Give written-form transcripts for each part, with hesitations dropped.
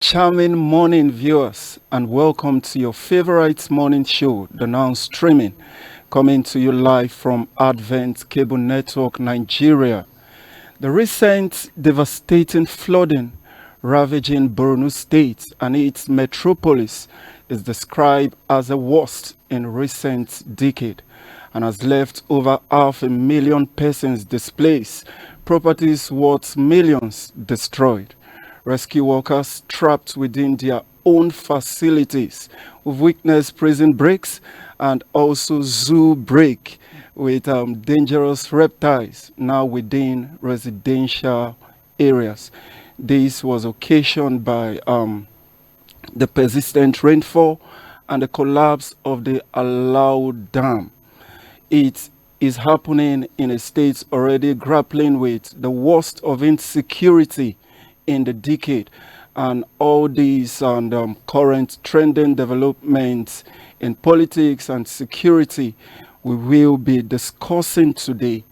Charming morning viewers, and welcome to your favorite morning show, the Now Streaming, coming to you live from Advent Cable Network Nigeria. The recent devastating flooding ravaging Borno State and its metropolis is described as the worst in recent decade and has left over 500,000 persons displaced, properties worth millions destroyed. Rescue workers trapped within their own facilities. We've witnessed prison breaks and also zoo break with dangerous reptiles now within residential areas. This was occasioned by the persistent rainfall and the collapse of the Alau Dam. It is happening in a state already grappling with the worst of insecurity in the decade. And all these and current trending developments in politics and security we will be discussing today.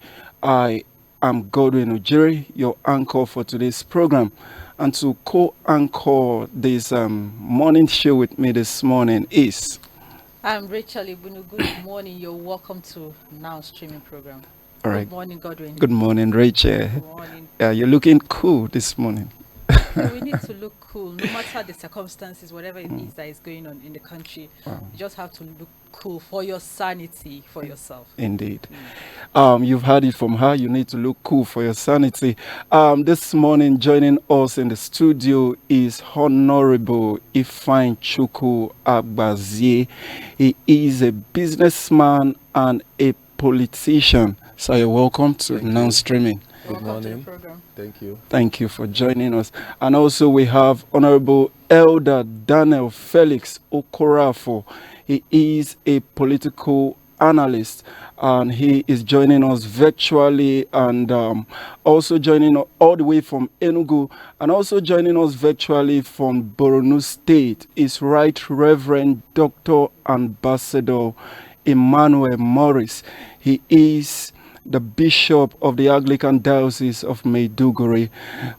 I am Godwin Ojiri, your anchor for today's program. And to co-anchor this morning show with me this morning is... I'm Rachel Ibunu. Good morning. You're welcome to Now Streaming Program. All right. Good morning, Godwin. Good morning, Rachel. Good morning. Yeah, you're looking cool this morning. We need to look cool no matter the circumstances, whatever it is that is going on in the country. Wow. You just have to look cool for your sanity, for yourself. Indeed. You've heard it from her. You need to look cool for your sanity. This morning, joining us in the studio is Honorable Ifeanyi Chukwu Agbazie. He is a businessman and a politician. So you're welcome to Now Streaming. Good morning. Program. Thank you. Thank you for joining us. And also we have Honorable Elder Daniel Felix Okorafo. He is a political analyst and he is joining us virtually and also joining all the way from Enugu and also joining us virtually from Borno State is Right Reverend Dr. Ambassador Emmanuel Morris. He is the Bishop of the Anglican Diocese of Maiduguri.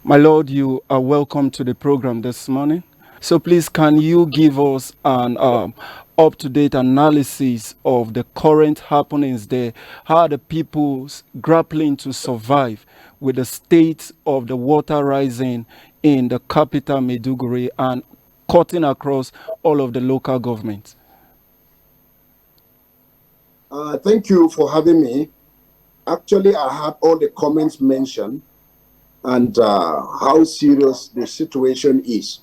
My Lord, you are welcome to the program this morning. So please, can you give us an up-to-date analysis of the current happenings there? How are the people grappling to survive with the state of the water rising in the capital Maiduguri and cutting across all of the local governments? Thank you for having me. Actually, I had all the comments mentioned and how serious the situation is.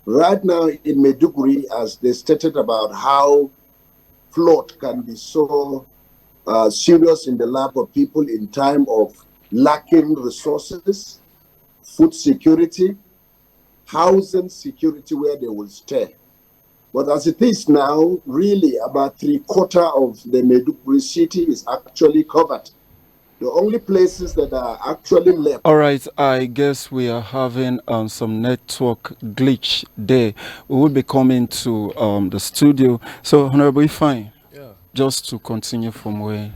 Right now in Maiduguri, as they stated about how flood can be so serious in the life of people in time of lacking resources, food security, housing security where they will stay. But as it is now, really about 3/4 of the Maiduguri city is actually covered. The only places that are actually left. All right, I guess we are having some network glitch there. We will be coming to the studio. So, Honorable Ifeanyi, just to continue from where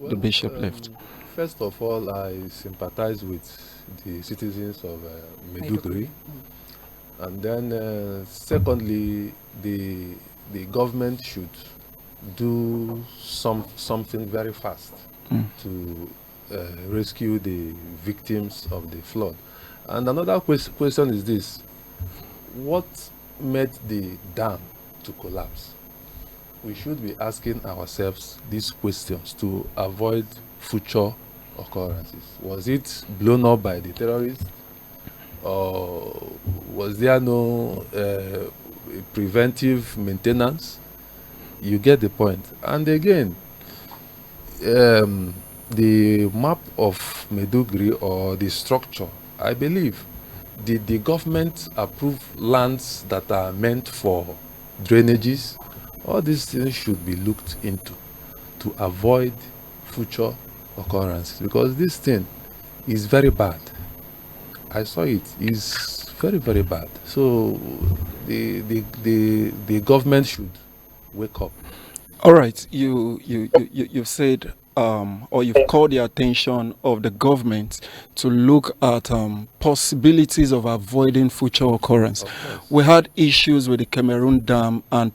the bishop left. First of all, I sympathize with the citizens of Maiduguri. And then secondly, the government should do something very fast to rescue the victims of the flood. And another question is this: what made the dam to collapse? We should be asking ourselves these questions to avoid future occurrences. Was it blown up by the terrorists? Or was there no preventive maintenance? You get the point. And again, the map of Maiduguri or the structure, I believe, the government approve lands that are meant for drainages. All these things should be looked into to avoid future occurrences, because this thing is very bad. I saw it. It's very, very bad. So the government should wake up. All right, you said or you've called the attention of the government to look at possibilities of avoiding future occurrence. We had issues with the Cameroon Dam, and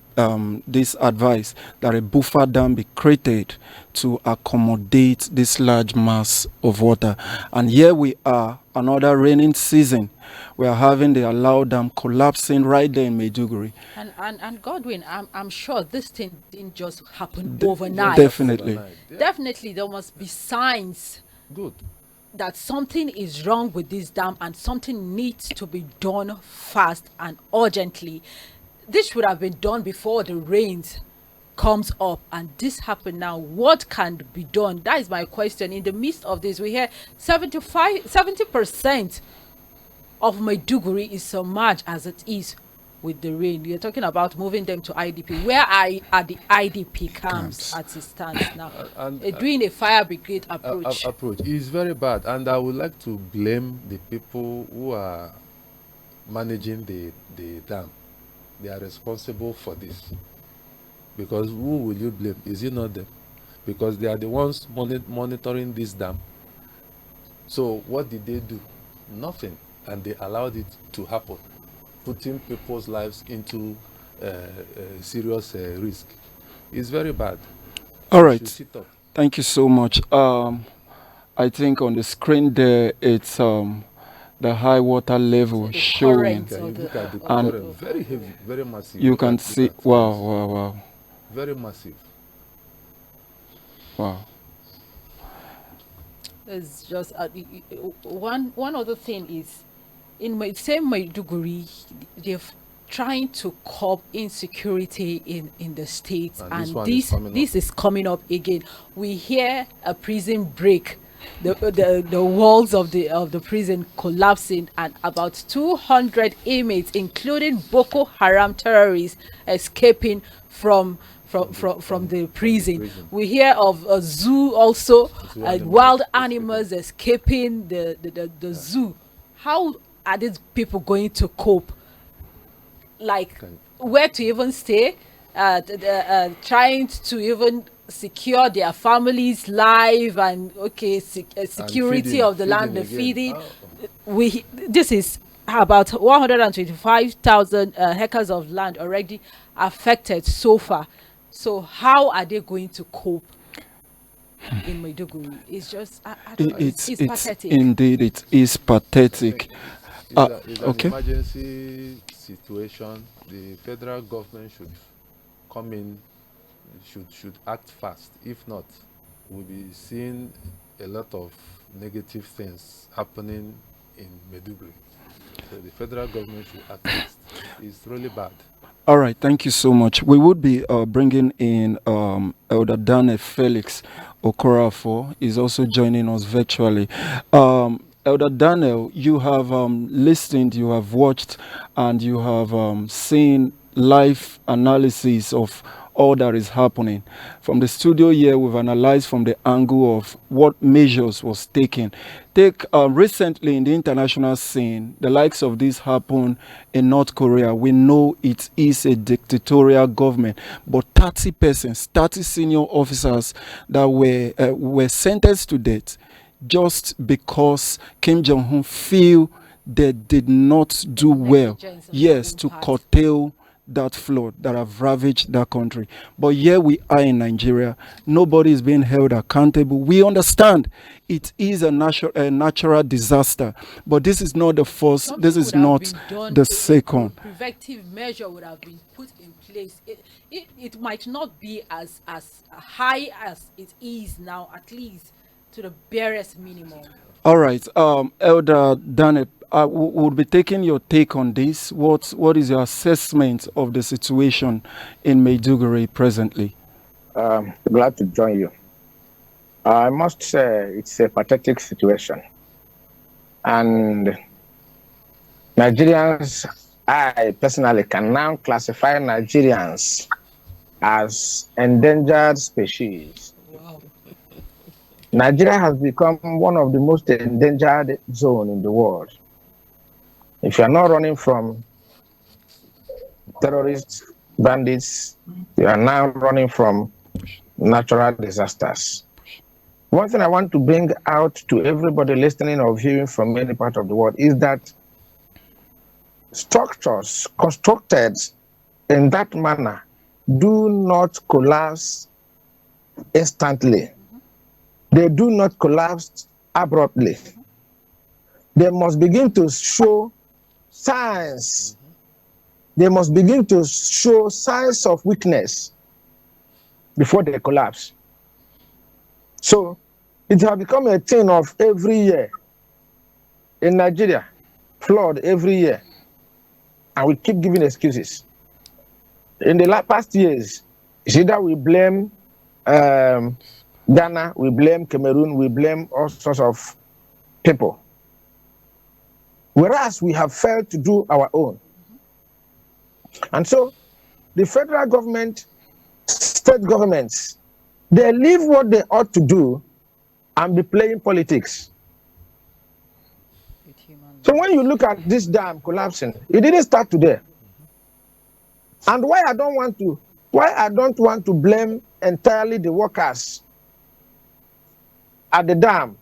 this advice that a buffer dam be created to accommodate this large mass of water. And here we are, another raining season. We are having the Allow Dam collapsing right there in Maiduguri. And Godwin, I'm sure this thing didn't just happen overnight. Definitely. Yeah. Definitely, there must be signs Good. that something is wrong with this dam and something needs to be done fast and urgently. This should have been done before the rains comes up, and this happened now. What can be done? That is my question. In the midst of this, we hear 70% of Maiduguri is submerged as it is with the rain. You're talking about moving them to IDP. Where are the IDP camps as it stands now? Doing a fire brigade approach. Approach is very bad, and I would like to blame the people who are managing the dam. They are responsible for this. Because who will you blame? Is it not them? Because they are the ones monitoring this dam. So what did they do? Nothing. And they allowed it to happen, putting people's lives into serious risk. It's very bad. All right. Sit up. Thank you so much. I think on the screen there, it's the high water level showing. Can you look at the and current? Very heavy, very massive. You can see, wow. Very massive. Wow. It's just one other thing is in my same Maiduguri, they're trying to curb insecurity in the states, and this is coming up again. We hear a prison break, the walls of the prison collapsing, and about 200 inmates, including Boko Haram terrorists, escaping from the prison. We hear of a zoo also, wild animals escaping the zoo. How are these people going to cope? Like, where to even stay? Trying to even secure their families' life and security of the land, the feeding. This is about 125,000 hectares of land already affected so far. So how are they going to cope in Maiduguri? It's just it's pathetic. Indeed, it is pathetic. It's an emergency situation. The federal government should come in, should act fast. If not, we'll be seeing a lot of negative things happening in Maiduguri. So the federal government should act fast. It's really bad. All right, thank you so much. We would be bringing in Elder Dane Felix Okorafor. Is also joining us virtually. Elder Daniel, you have listened, you have watched, and you have seen live analysis of all that is happening. From the studio here, we've analyzed from the angle of what measures was taken. Recently in the international scene, the likes of this happened in North Korea. We know it is a dictatorial government, but 30 persons, 30 senior officers that were sentenced to death just because Kim Jong-un feel they did not do well, yes, to curtail that flood that have ravaged that country. But here we are in Nigeria. Nobody is being held accountable. We understand it is a natural disaster, but this is not the first. Something this is not the second. Preventive measure would have been put in place. It might not be as high as it is now, at least to the barest minimum. All right, Elder Dane, we'll be taking your take on this. What is your assessment of the situation in Maiduguri presently? Glad to join you. I must say it's a pathetic situation. And Nigerians, I personally can now classify Nigerians as endangered species. Wow. Nigeria has become one of the most endangered zones in the world. If you are not running from terrorists, bandits, you are now running from natural disasters. One thing I want to bring out to everybody listening or viewing from any part of the world is that structures constructed in that manner do not collapse instantly. They do not collapse abruptly. They must begin to show signs. They must begin to show signs of weakness before they collapse. So it has become a thing of every year in Nigeria, flood every year, and we keep giving excuses. In the past years, it's either we blame Ghana, we blame Cameroon, we blame all sorts of people. Whereas we have failed to do our own. And so the federal government, state governments, they leave what they ought to do and be playing politics. So when you look at this dam collapsing, it didn't start today. And why I don't want to blame entirely the workers at the dam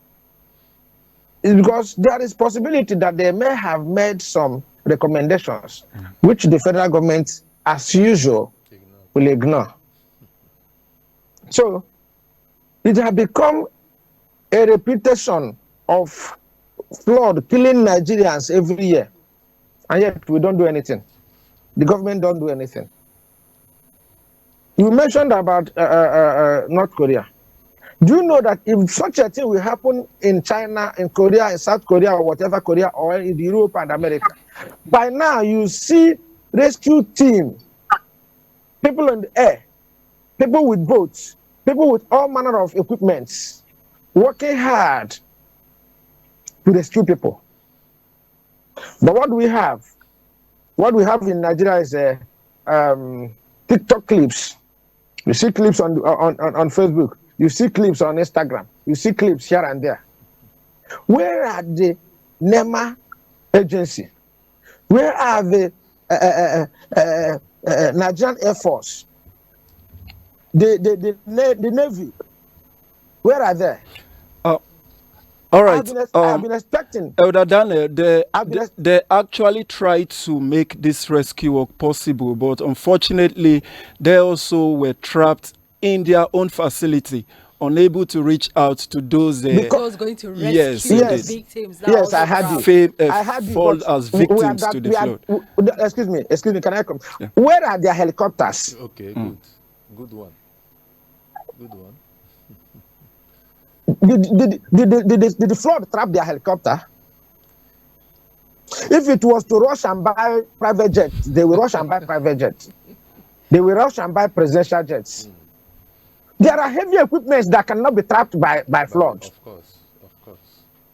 is because there is possibility that they may have made some recommendations which the federal government, as usual, will ignore. So it has become a reputation of flood killing Nigerians every year, and yet we don't do anything. The government don't do anything. You mentioned about North Korea. Do you know that if such a thing will happen in China, in Korea, in South Korea, or whatever Korea, or in Europe and America, by now you see rescue team, people in the air, people with boats, people with all manner of equipments, working hard to rescue people. But what we have in Nigeria is TikTok clips. You see clips on Facebook. You see clips on Instagram. You see clips here and there. Where are the NEMA agency? Where are the Nigerian Air Force? The Navy? Where are they? All right. I've been expecting. Elder Daniel, they actually tried to make this rescue work possible, but unfortunately, they also were trapped in their own facility, unable to reach out to those because going to rescue the victims. Yes, I had fall as victims to the flood. Excuse me, can I come? Yeah. Where are their helicopters? Okay, good one. Did the flood trap their helicopter? If it was to rush and buy private jets, they will rush and buy private jets. They will rush and buy presidential jets. There are heavy equipments that cannot be trapped by flood. Of course.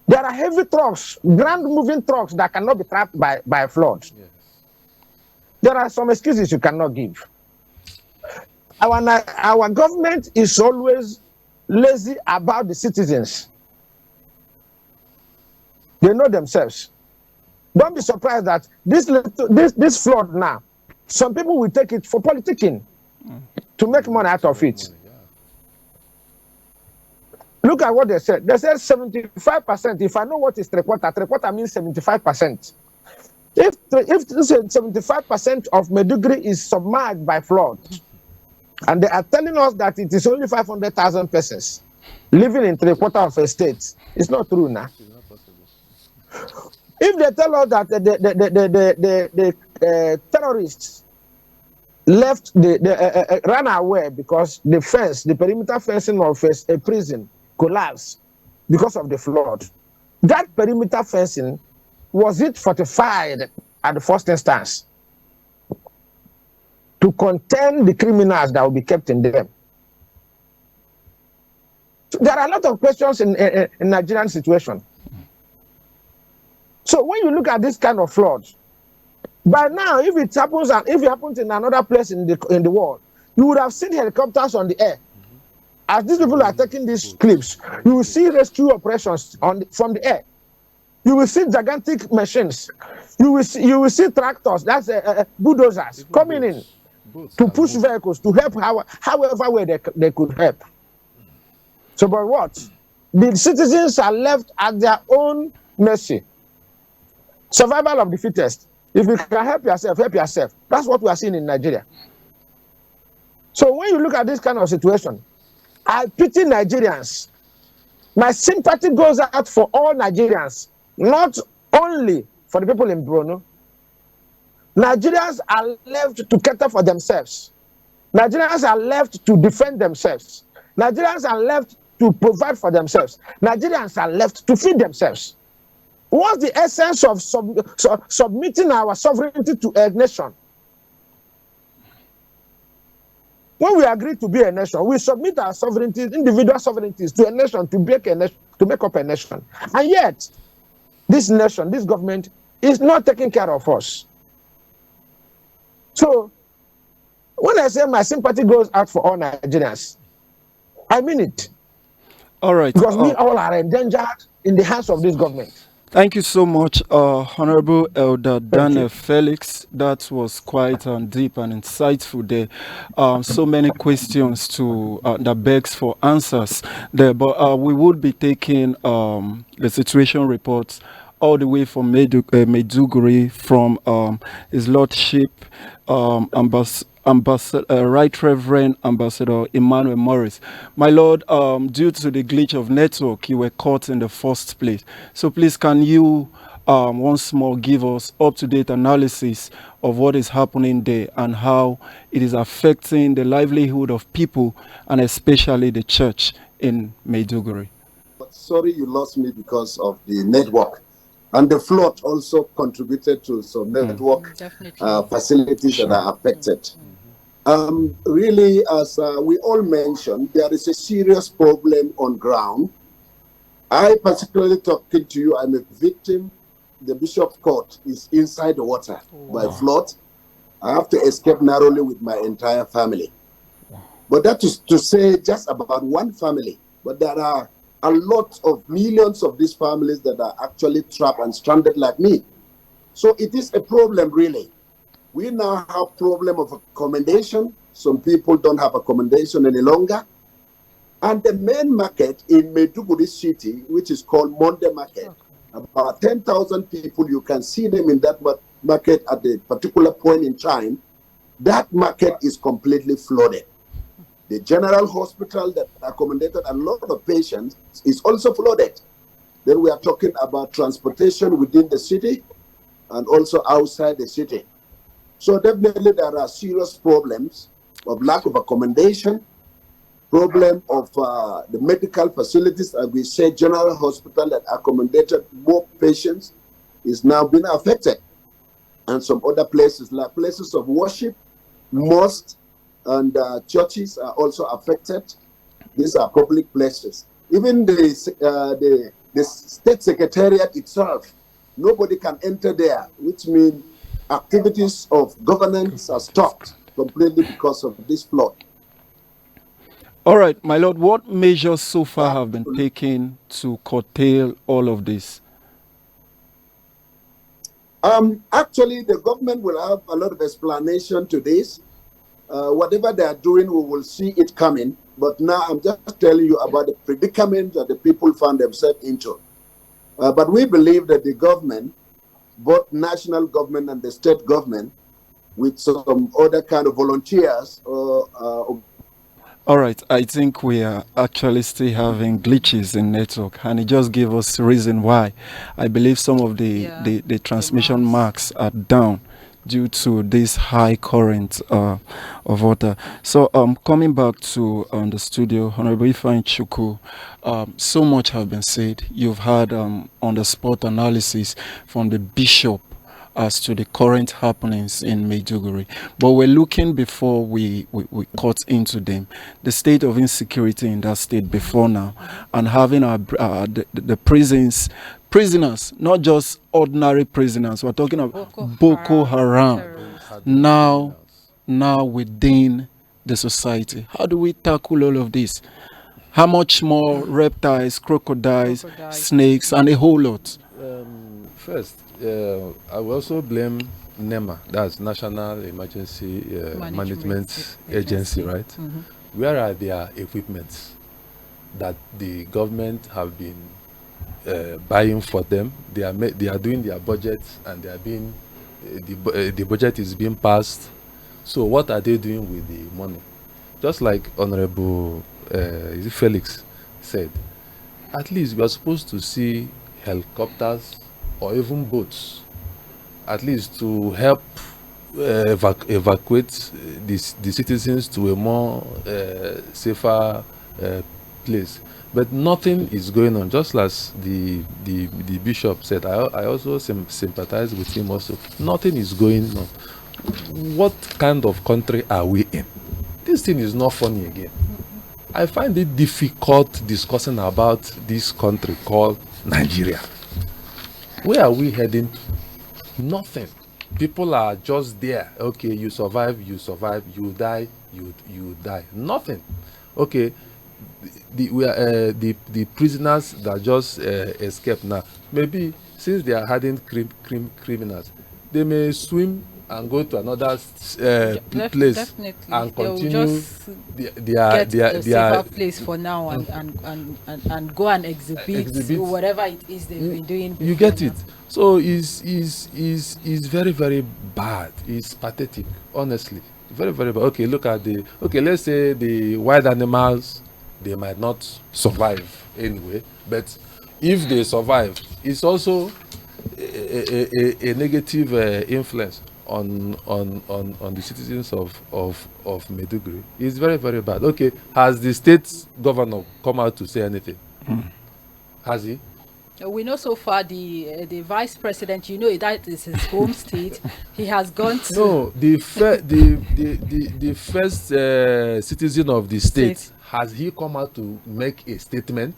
There are heavy trucks, ground moving trucks that cannot be trapped by flood. Yes. There are some excuses you cannot give. Our government is always lazy about the citizens. They know themselves. Don't be surprised that this flood now, some people will take it for politicking to make money out of it. Look at what they said. They said 75%. If I know what is three-quarter means 75%. If 75% of Maiduguri is submerged by flood, and they are telling us that it is only 500,000 persons living in three-quarter of a state, it's not true now. It's not possible. If they tell us that the terrorists left, ran away because the perimeter fencing of a prison collapsed because of the flood, that perimeter fencing, was it fortified at the first instance to contain the criminals that will be kept in them? So there are a lot of questions in Nigerian situation. So when you look at this kind of flood, by now, if it happens in another place in the world, you would have seen helicopters on the air. As these people are taking these clips, you will see rescue operations from the air. You will see gigantic machines. You will see tractors, that's bulldozers, coming in to push vehicles to help however way they could help. So, but what? The citizens are left at their own mercy. Survival of the fittest. If you can help yourself, help yourself. That's what we are seeing in Nigeria. So when you look at this kind of situation, I pity Nigerians. My sympathy goes out for all Nigerians, not only for the people in Bruno. Nigerians are left to cater for themselves. Nigerians are left to defend themselves. Nigerians are left to provide for themselves. Nigerians are left to feed themselves. What's the essence of submitting our sovereignty to a nation? When we agree to be a nation, we submit our sovereignties, individual sovereignties, to a nation to make a nation, to make up a nation. And yet, this nation, this government, is not taking care of us. So, when I say my sympathy goes out for all Nigerians, I mean it. All right. Because we all are endangered in the hands of this government. Thank you so much, Honorable Elder Daniel Felix. That was quite deep and insightful there. So many questions to that begs for answers there. But we would be taking the situation reports all the way from Maiduguri from His Lordship, Right Reverend Ambassador Emmanuel Morris. My Lord, due to the glitch of network, you were caught in the first place. So please, can you once more give us up-to-date analysis of what is happening there and how it is affecting the livelihood of people and especially the church in Maiduguri? Sorry you lost me because of the network. And the flood also contributed to some network facilities that are affected. Really, as we all mentioned, there is a serious problem on ground. I particularly talking to you, I'm a victim. The Bishop's Court is inside the water by flood. I have to escape narrowly with my entire family. But that is to say just about one family. But there are a lot of millions of these families that are actually trapped and stranded like me. So it is a problem, really. We now have problem of accommodation. Some people don't have accommodation any longer. And the main market in Maiduguri city, which is called Monday Market, about 10,000 people, you can see them in that market at a particular point in time. That market is completely flooded. The general hospital that accommodated a lot of patients is also flooded. Then we are talking about transportation within the city and also outside the city. So definitely there are serious problems of lack of accommodation, problem of the medical facilities, as we say, general hospital that accommodated more patients is now being affected. And some other places, like places of worship, mosques, and churches are also affected. These are public places. Even the state secretariat itself, nobody can enter there, which means activities of governance are stopped completely because of this flood. All right, my Lord, what measures so far have been taken to curtail all of this? Actually, the government will have a lot of explanation to this. Whatever they are doing, we will see it coming. But now I'm just telling you about the predicament that the people found themselves into. But we believe that the government, both national government and the state government, with some other kind of volunteers. All right, I think we are actually still having glitches in network, and it just gave us reason why. I believe some of the transmission marks are down due to this high current of water. So coming back to the studio, Honorable Ifeanyi Chukwu, so much have been said. You've had on-the-spot analysis from the bishop as to the current happenings in Maiduguri. But we're looking before we cut into them, the state of insecurity in that state before now, and having the prisoners, not just ordinary prisoners. We're talking about Boko Haram now within the society. How do we tackle all of this? How much more reptiles, crocodiles, snakes, and a whole lot? First, I will also blame NEMA, that's National Emergency Management Agency, right? Where are their equipments? that the government have been buying for them. They are doing their budgets, and they are being the budget is being passed. So what are they doing with the money? Just like Honorable is it Felix said, at least we are supposed to see helicopters or even boats, at least to help evacuate the citizens to a more safer place. But nothing is going on. Just as the bishop said, I also sympathize with him also. Nothing is going on. What kind of country are we in? This thing is not funny again. I find it difficult discussing about this country called Nigeria. Where are we heading to? Nothing. People are just there. Okay, you survive, you die, you die. Nothing. Okay, the prisoners that just escaped now, maybe since they are hardened criminals, they may swim and go to another place and continue their place for now and go and exhibit whatever it is they've been doing. You get it? So is very, very bad. It's pathetic, honestly. Very, very bad. Okay, look at let's say the wild animals, they might not survive anyway, but if they survive, it's also a negative influence on the citizens of Maiduguri. It's very, very bad. Okay, has the state governor come out to say anything? Has he? We know so far the vice president, that is his home state. He has gone to... No, the first citizen of the state, has he come out to make a statement?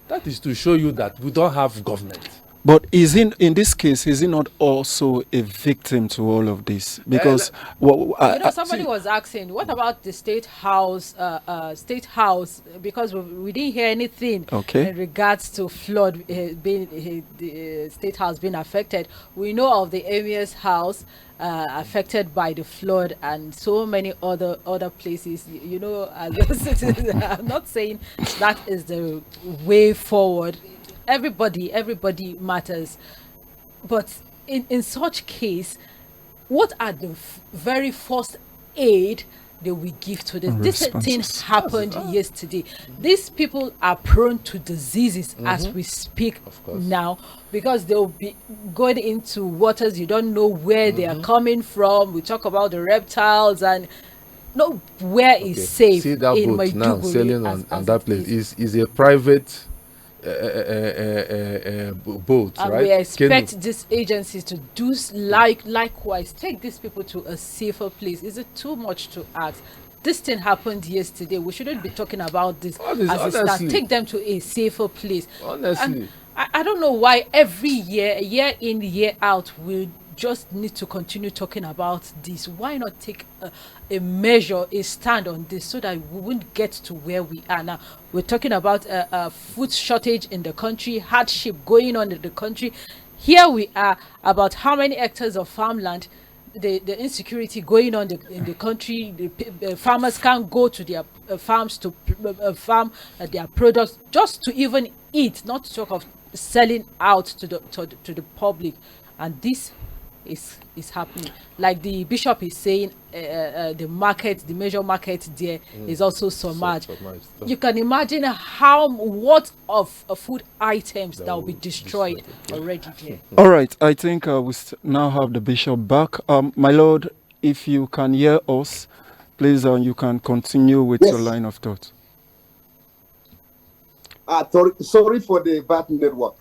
That is to show you that we don't have government. But in this case, is he not also a victim to all of this? Because somebody was asking, what about the state house? Because we didn't hear anything in regards to flood the state house being affected. We know of the Emir's house affected by the flood and so many other places. As a citizen, I'm not saying that is the way forward. Everybody matters, but in such case, what are the very first aid that we give to this? This thing happened yesterday. These people are prone to diseases as we speak now, because they'll be going into waters you don't know where they are coming from. We talk about the reptiles, and nowhere is safe. See that in boat Maiduguri now sailing on that place is a private boat, and right? we expect these agencies to do likewise, take these people to a safer place. Is it too much to ask? This thing happened yesterday. We shouldn't be talking about this as a start. Take them to a safer place. Honestly, I don't know why every year in, year out, we just need to continue talking about this. Why not take a measure, a stand on this, so that we won't get to where we are now? We're talking about a food shortage in the country, hardship going on in the country. Here we are, about how many hectares of farmland, the insecurity going on in the country. The farmers can't go to their farms to farm their products just to even eat, not to talk of selling out to the public. And this is happening. Like the bishop is saying, the major market there is also submerged. You can imagine what of food items that will be destroyed already there. All right, I think we now have the bishop back. My lord, if you can hear us, please you can continue with your line of thought. Sorry for the bad network.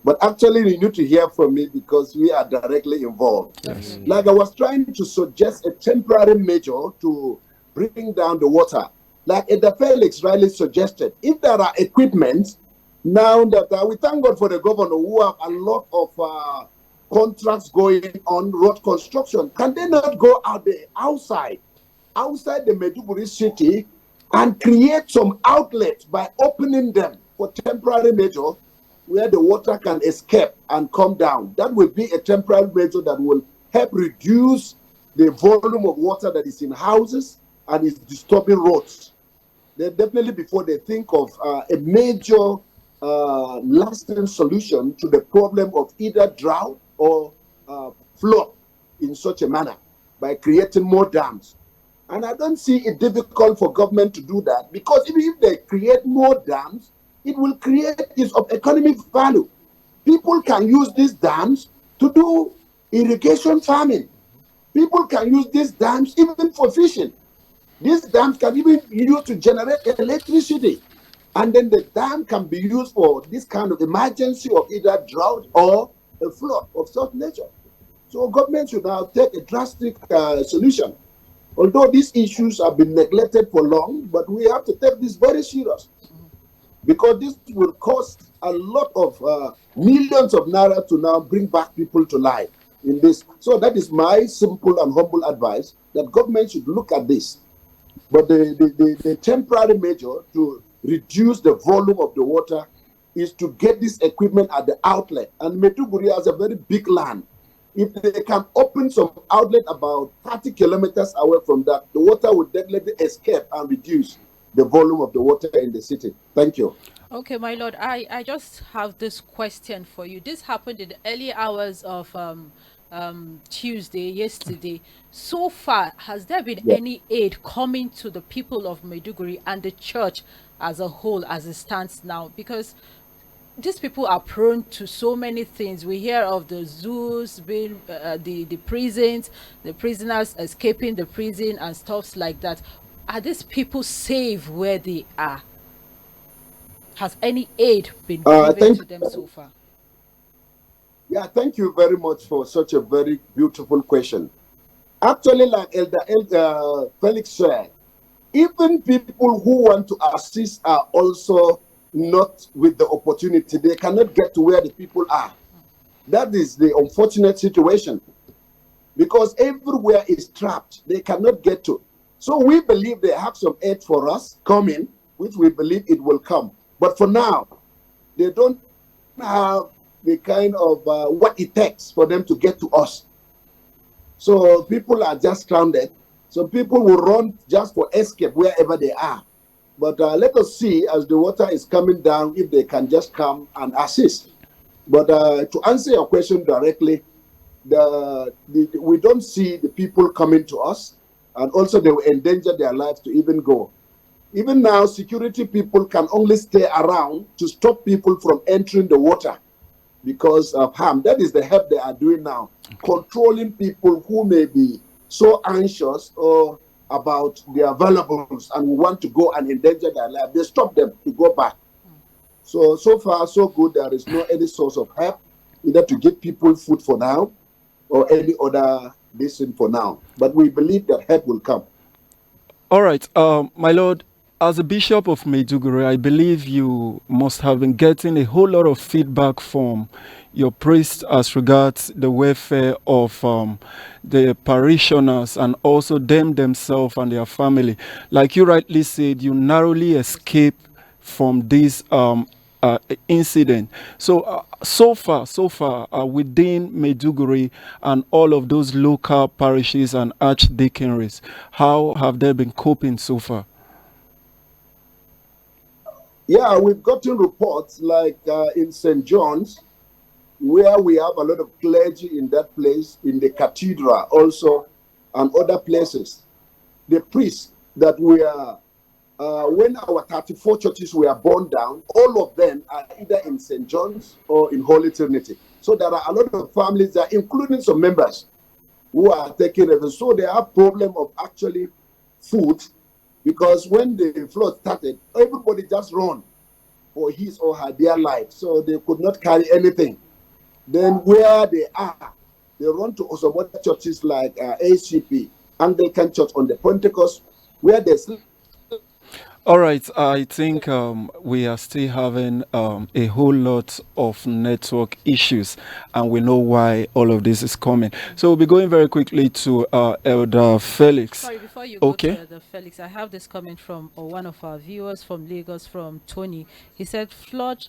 But actually, you need to hear from me because we are directly involved. Yes. Like I was trying to suggest a temporary measure to bring down the water. Like Eda Felix rightly suggested, if there are equipment, now that we thank God for the governor who have a lot of contracts going on road construction, can they not go outside the Maiduguri city and create some outlets by opening them for temporary measure, where the water can escape and come down? That will be a temporary measure that will help reduce the volume of water that is in houses and is disturbing roads. They definitely, before they think of a major lasting solution to the problem of either drought or flood in such a manner by creating more dams. And I don't see it difficult for government to do that, because even if they create more dams, it will create is of economic value. People can use these dams to do irrigation farming. People can use these dams even for fishing. These dams can even be used to generate electricity. And then the dam can be used for this kind of emergency of either drought or a flood of such nature. So government should now take a drastic solution. Although these issues have been neglected for long, but we have to take this very serious, because this will cost a lot of millions of naira to now bring back people to life in this. So that is my simple and humble advice, that government should look at this. But the temporary measure to reduce the volume of the water is to get this equipment at the outlet. And Maiduguri has a very big land. If they can open some outlet about 30 kilometers away from that, the water will definitely escape and reduce the volume of the water in the city. Thank you. Okay, my lord, I just have this question for you. This happened in the early hours of Tuesday, yesterday. So far, has there been any aid coming to the people of Maiduguri and the church as a whole as it stands now? Because these people are prone to so many things. We hear of the zoos being the prisons, the prisoners escaping the prison and stuff like that. Are these people safe where they are? Has any aid been given to them so far? Yeah, thank you very much for such a very beautiful question. Actually, like Elder Felix said, even people who want to assist are also not with the opportunity. They cannot get to where the people are. That is the unfortunate situation, because everywhere is trapped. They cannot get to. So we believe they have some aid for us coming, which we believe it will come. But for now, they don't have the kind of what it takes for them to get to us. So people are just stranded. So people will run just for escape wherever they are. But let us see, as the water is coming down, if they can just come and assist. But to answer your question directly, we don't see the people coming to us, and also they will endanger their lives to even go. Even now, security people can only stay around to stop people from entering the water because of harm. That is the help they are doing now, controlling people who may be so anxious or about their valuables and want to go and endanger their life. They stop them to go back. So far, so good. There is no any source of help, either to give people food for now or any other reason for now. But we believe that help will come. All right, my lord, as a bishop of Maiduguri, I believe you must have been getting a whole lot of feedback from your priests as regards the welfare of the parishioners and also them themselves and their family. Like you rightly said, you narrowly escape from this incident. So so far within Maiduguri and all of those local parishes and archdeaconries, how have they been coping so far? Yeah, we've gotten reports like in St. John's, where we have a lot of clergy in that place, in the cathedral also, and other places. The priests that were, when our 34 churches were burned down, all of them are either in St. John's or in Holy Trinity. So there are a lot of families there, including some members, who are taking it. So they have problem of actually food, because when the flood started, everybody just ran for his or her dear life. So they could not carry anything. Then where they are, they run to some other churches like ACP, Anglican Church on the Pentecost, where they sleep. All right, I think we are still having a whole lot of network issues, and we know why all of this is coming. So we'll be going very quickly to Elder Felix. Sorry, before you go to Elder Felix, I have this comment from one of our viewers from Lagos, from Tony. He said, flood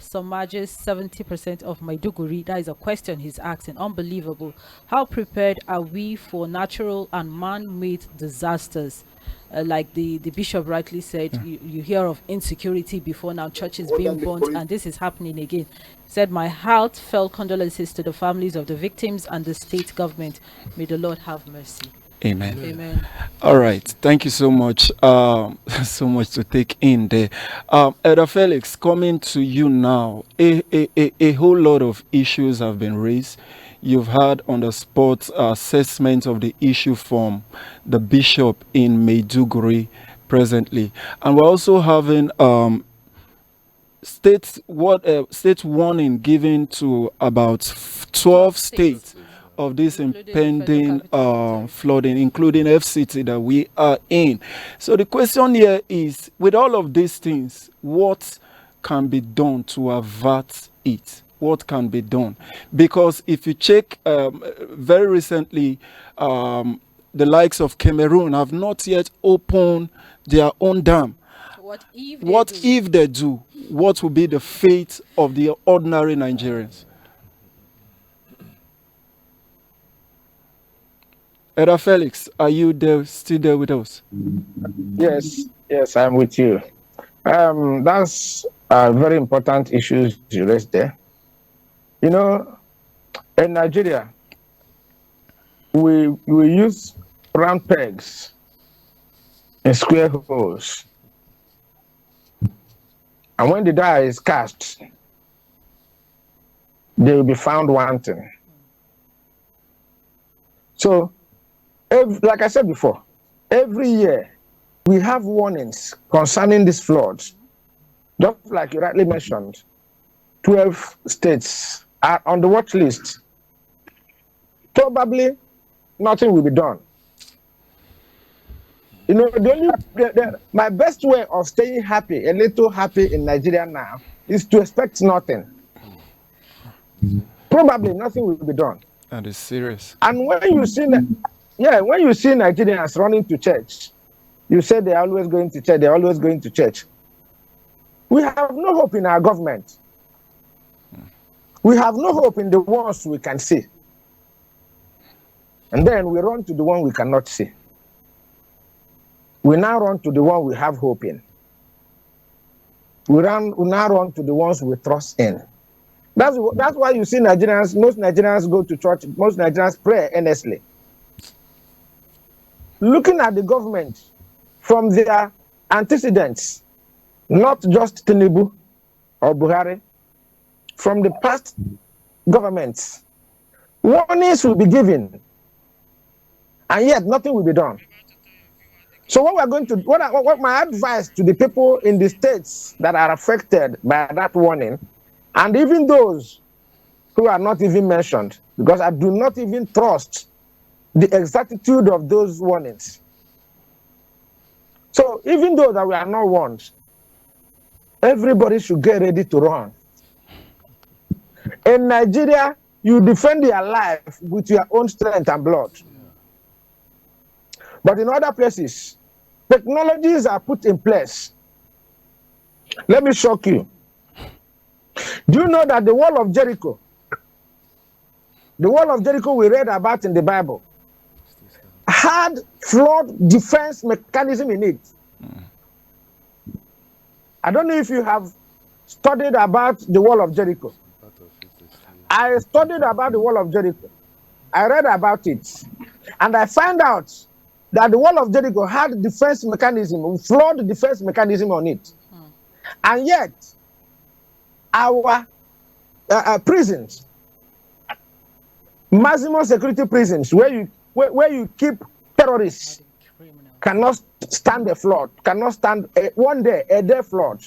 submerges 70% of Maiduguri. That is a question he's asking. Unbelievable. How prepared are we for natural and man-made disasters? like the bishop rightly said, you hear of insecurity before, now churches being burnt, and this is happening again. Said, my heartfelt condolences to the families of the victims and the state government. May the Lord have mercy. Amen. Amen. All right. Thank you so much. So much to take in there. Elder Felix, coming to you now. A whole lot of issues have been raised. You've had on the spot assessment of the issue from the bishop in Maiduguri presently. And we're also having state warning given to about 12 states of this impending flooding, including FCT that we are in. So the question here is, with all of these things, what can be done to avert it? What can be done? Because if you check very recently, the likes of Cameroon have not yet opened their own dam. What if they do? What will be the fate of the ordinary Nigerians? Elder Felix, are you still there with us? Yes, I'm with you. That's very important issues you raised there. You know, in Nigeria, we use round pegs in square holes. And when the die is cast, they will be found wanting. So, like I said before, every year we have warnings concerning these floods. Just like you rightly mentioned, 12 states are on the watch list. Probably nothing will be done. You know, my best way of staying happy, a little happy in Nigeria now, is to expect nothing. Probably nothing will be done. That is serious. And when you see Nigerians running to church, you say they're always going to church, they're always going to church. We have no hope in our government. We have no hope in the ones we can see. And then we run to the one we cannot see. We now run to the one we have hope in. We now run to the ones we trust in. That's why you see Nigerians, most Nigerians go to church, most Nigerians pray earnestly. Looking at the government from their antecedents, not just Tinubu or Buhari, from the past governments, warnings will be given, and yet nothing will be done. So what my advice to the people in the states that are affected by that warning, and even those who are not even mentioned, because I do not even trust the exactitude of those warnings. So even though that we are not warned, everybody should get ready to run. In Nigeria, you defend your life with your own strength and blood. But in other places, technologies are put in place. Let me shock you. Do you know that the wall of Jericho we read about in the Bible, had flood defense mechanism in it? I don't know if you have studied about the wall of Jericho. I studied about the wall of Jericho. I read about it. And I found out that the wall of Jericho had defense mechanism, flood defense mechanism on it. And yet, our prisons, maximum security prisons, where you keep terrorists, cannot stand a flood, cannot stand a day flood.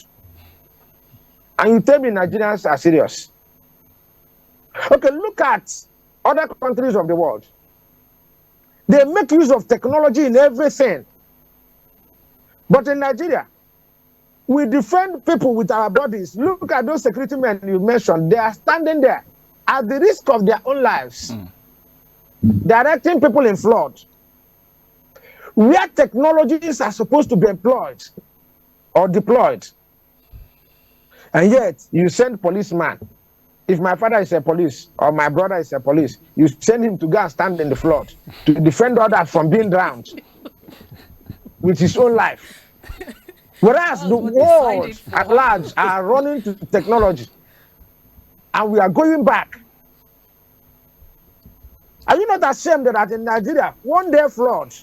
And you tell me Nigerians are serious. Okay, look at other countries of the world. They make use of technology in everything. But in Nigeria, we defend people with our bodies. Look at those security men you mentioned. They are standing there at the risk of their own lives, directing people in flood, where technologies are supposed to be employed or deployed. And yet, you send policeman. If my father is a police or my brother is a police, you send him to go and stand in the flood to defend others from being drowned. with his own life. Whereas the world at large are running to technology. And we are going back. Are you not ashamed that in Nigeria, one day flood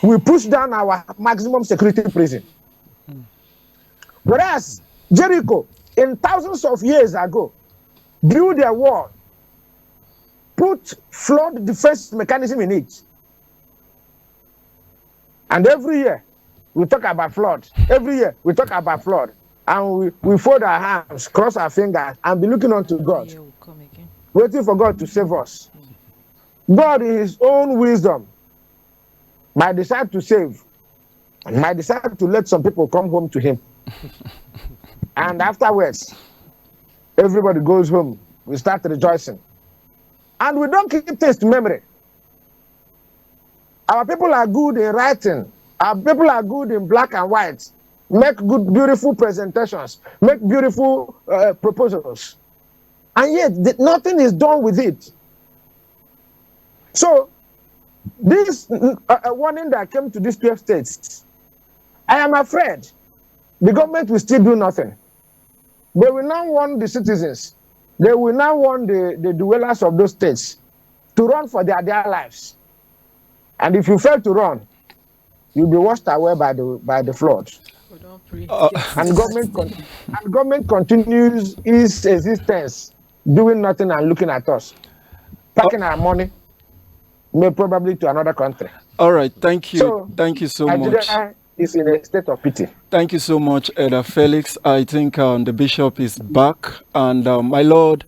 will push down our maximum security prison? Whereas Jericho, in thousands of years ago, built a wall, put flood defense mechanism in it. And every year, we talk about flood. Every year, we talk about flood. And we fold our hands, cross our fingers, and be looking unto God, waiting for God to save us. God, in his own wisdom, might decide to save, and might decide to let some people come home to him. And afterwards, everybody goes home. We start rejoicing. And we don't keep things to memory. Our people are good in writing. Our people are good in black and white. Make good, beautiful presentations. Make beautiful proposals. And yet, nothing is done with it. So, this warning that came to these 12 states, I am afraid the government will still do nothing. They will now warn the citizens. They will now warn the dwellers of those states to run for their lives. And if you fail to run, you'll be washed away by the flood. And government continues its existence, doing nothing and looking at us, packing our money, maybe probably to another country. All right, thank you. So, thank you so much. Is in a state of pity. Thank you so much, Elder Felix. I think the bishop is back. And my Lord,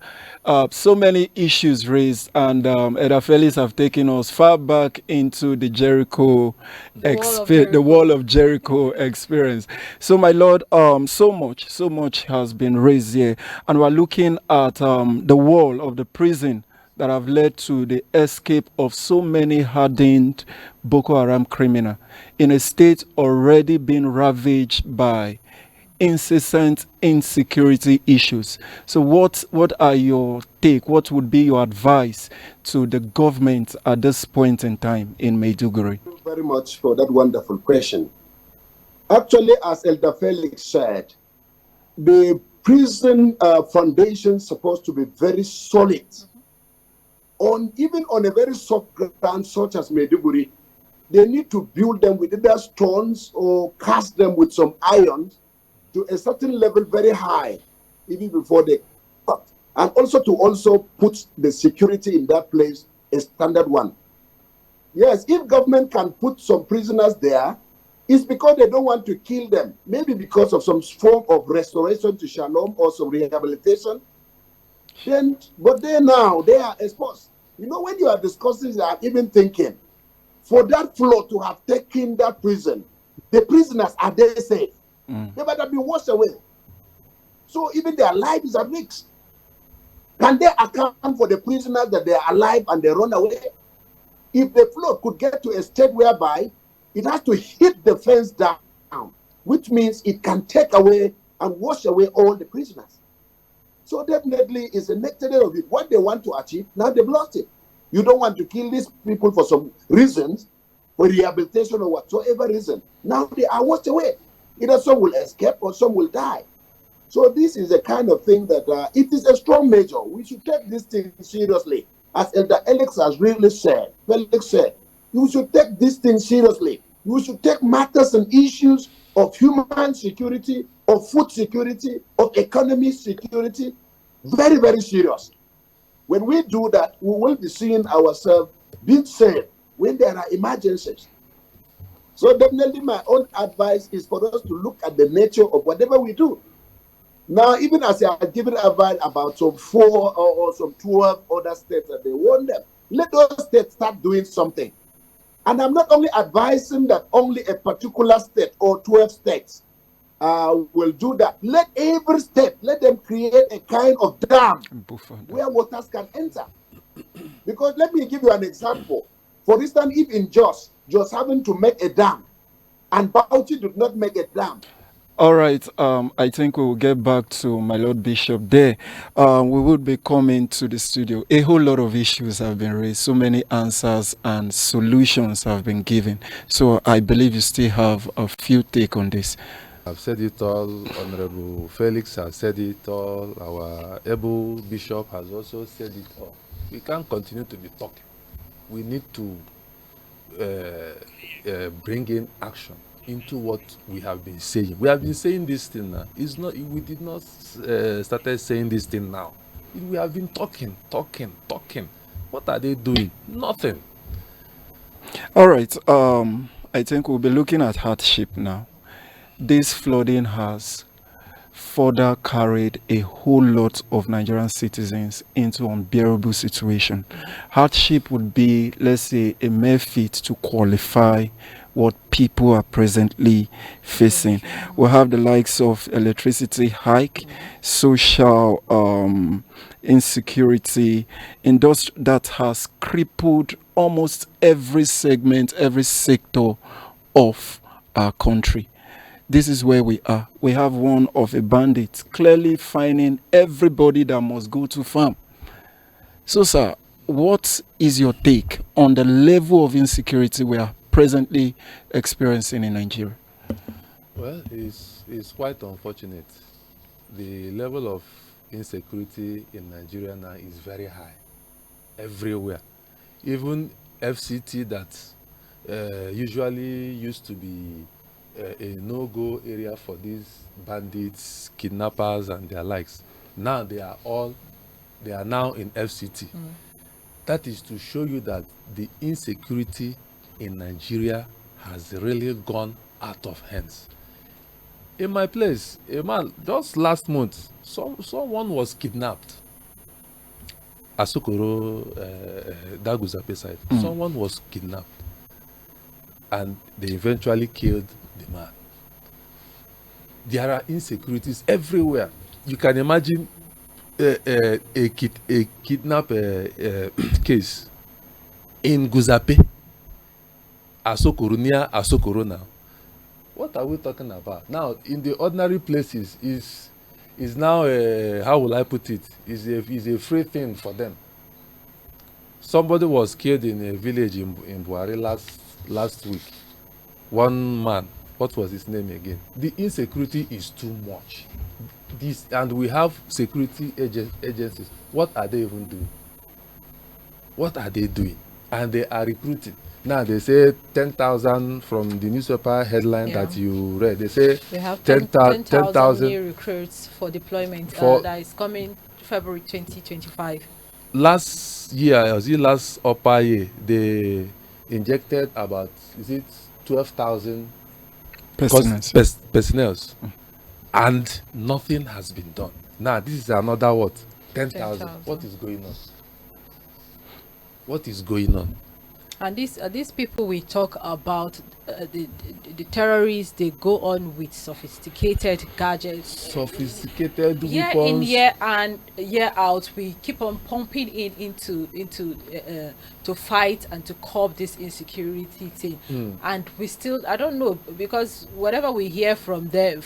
so many issues raised. And Elder Felix have taken us far back into the the wall of Jericho experience. So my Lord, so much has been raised here. And we're looking at the wall of the prison that have led to the escape of so many hardened Boko Haram criminals in a state already being ravaged by incessant insecurity issues. So what are your take? What would be your advice to the government at this point in time in Maiduguri? Thank you very much for that wonderful question. Actually, as Elder Felix said, the prison foundation is supposed to be very solid. Even on a very soft ground such as Maiduguri, they need to build them with either stones or cast them with some iron to a certain level very high, even before they cut. And also to put the security in that place a standard one. Yes, if government can put some prisoners there, it's because they don't want to kill them. Maybe because of some form of restoration to shalom or some rehabilitation. But they are exposed. You know, when you are discussing that, even thinking, for that flood to have taken that prison, the prisoners, are they safe? They might have been washed away. So even their life is at risk. Can they account for the prisoners that they are alive and they run away? If the flood could get to a state whereby it has to hit the fence down, which means it can take away and wash away all the prisoners. So definitely it's a negative of it. What they want to achieve, now they've lost it. You don't want to kill these people for some reasons, for rehabilitation or whatsoever reason. Now they are washed away. Either some will escape or some will die. So this is a kind of thing that it is a strong measure. We should take this thing seriously. As Elder Felix has really said, you should take this thing seriously. You should take matters and issues of human security, of food security, of economy security, very, very serious. When we do that, we will be seeing ourselves being safe when there are emergencies. So definitely my own advice is for us to look at the nature of whatever we do. Now, even as I have given advice about some 4 or some 12 other states that they want them, let those states start doing something. And I'm not only advising that only a particular state or 12 states will do that. Let every state, let them create a kind of dam where waters can enter. Because let me give you an example. For instance, if in Jos having to make a dam and Bauchi did not make a dam, All right, I think we will get back to my Lord Bishop there. We will be coming to the studio. A whole lot of issues have been raised, so many answers and solutions have been given. So I believe you still have a few take on this. I've said it all. Honorable Felix has said it all. Our able bishop has also said it all. We can't continue to be talking. We need to bring in action into what we have been saying. We have been saying this thing now. It's not. We did not started saying this thing now. We have been talking. What are they doing? Nothing. All right, I think we'll be looking at hardship now. This flooding has further carried a whole lot of Nigerian citizens into unbearable situation. Hardship would be, let's say, a mere feat to qualify what people are presently facing. We have the likes of electricity hike, social insecurity, industry that has crippled almost every segment, every sector of our country. This is where we are. We have one of a bandit clearly finding everybody that must go to farm. So, sir, what is your take on the level of insecurity we are presently experiencing in Nigeria? Well, it's quite unfortunate. The level of insecurity in Nigeria now is very high, everywhere. Even FCT that usually used to be a no-go area for these bandits, kidnappers, and their likes. Now they are now in FCT. That is to show you that the insecurity in Nigeria has really gone out of hands. In my place, a man, just last month, someone was kidnapped. Asokoro, Daguzape side. Someone was kidnapped. And they eventually killed the man. There are insecurities everywhere. You can imagine a kidnap case in Guzape, Asokoro, near Asokoro now. What are we talking about? Now, in the ordinary places, is now, how will I put it, is a free thing for them. Somebody was killed in a village in Buhari last week. One man, what was his name again? The insecurity is too much. And we have security agencies. What are they even doing? What are they doing? And they are recruiting. Now they say 10,000 from the newspaper headline that you read. They say we have 10,000 new recruits for deployment that is coming February 2025. Last year, was it last upper year, they injected about, is it 12,000 personnel, and nothing has been done. Now this is another what? 10,000. What is going on? What is going on? And these people we talk about, the terrorists, they go on with sophisticated gadgets. Sophisticated weapons. Year in, year and year out, we keep on pumping into to fight and to curb this insecurity thing. And we still, I don't know, because whatever we hear from the